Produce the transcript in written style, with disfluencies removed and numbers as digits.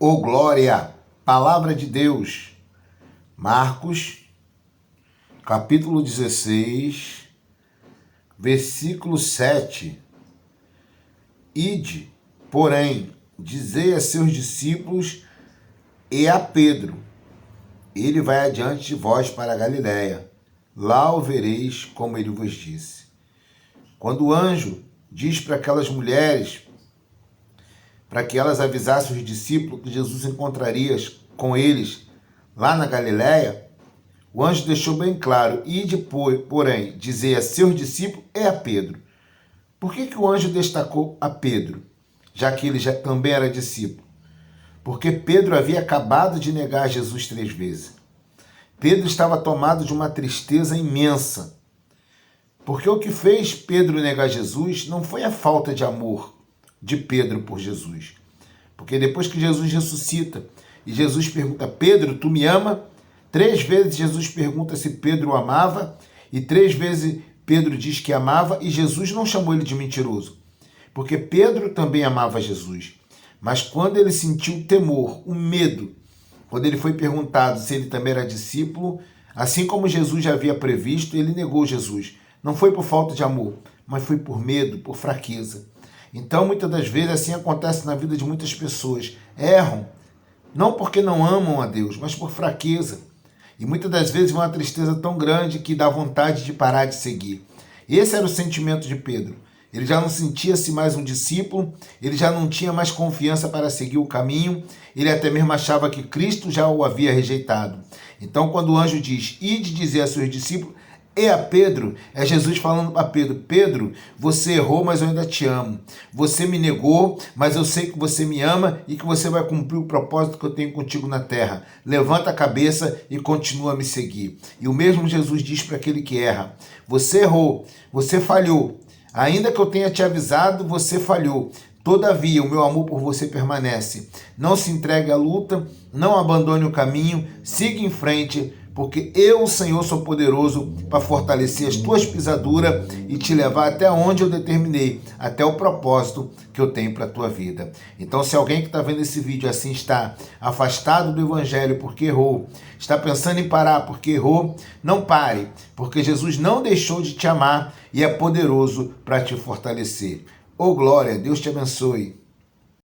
Ô glória, palavra de Deus, Marcos, capítulo 16, versículo 7. Ide, porém, dizei a seus discípulos e a Pedro, ele vai adiante de vós para a Galiléia, lá o vereis como ele vos disse. Quando o anjo diz para aquelas mulheres, para que elas avisassem os discípulos que Jesus encontraria com eles lá na Galiléia, o anjo deixou bem claro, ide, porém, dizer a seus discípulos e a Pedro. Por que o anjo destacou a Pedro, já que ele já também era discípulo? Porque Pedro havia acabado de negar Jesus 3 vezes. Pedro estava tomado de uma tristeza imensa, porque o que fez Pedro negar Jesus não foi a falta de amor de Pedro por Jesus. Porque depois que Jesus ressuscita e Jesus pergunta, Pedro, tu me ama? 3 vezes Jesus pergunta se Pedro o amava e 3 vezes Pedro diz que amava e Jesus não chamou ele de mentiroso. Porque Pedro também amava Jesus. Mas quando ele sentiu o temor, o medo, quando ele foi perguntado se ele também era discípulo, assim como Jesus já havia previsto, ele negou Jesus. Não foi por falta de amor, mas foi por medo, por fraqueza. Então, muitas das vezes, assim acontece na vida de muitas pessoas. Erram, não porque não amam a Deus, mas por fraqueza. E muitas das vezes uma tristeza tão grande que dá vontade de parar de seguir. Esse era o sentimento de Pedro. Ele já não sentia-se mais um discípulo, ele já não tinha mais confiança para seguir o caminho, ele até mesmo achava que Cristo já o havia rejeitado. Então, quando o anjo diz, ide dizer a seus discípulos, e a Pedro, é Jesus falando para Pedro, Pedro, você errou, mas eu ainda te amo. Você me negou, mas eu sei que você me ama e que você vai cumprir o propósito que eu tenho contigo na terra. Levanta a cabeça e continua a me seguir. E o mesmo Jesus diz para aquele que erra, você errou, você falhou. Ainda que eu tenha te avisado, você falhou. Todavia, o meu amor por você permanece. Não se entregue à luta, não abandone o caminho, siga em frente, porque eu, o Senhor, sou poderoso para fortalecer as tuas pisaduras e te levar até onde eu determinei, até o propósito que eu tenho para a tua vida. Então, se alguém que está vendo esse vídeo assim está afastado do Evangelho porque errou, está pensando em parar porque errou, não pare, porque Jesus não deixou de te amar e é poderoso para te fortalecer. Ô glória, Deus te abençoe.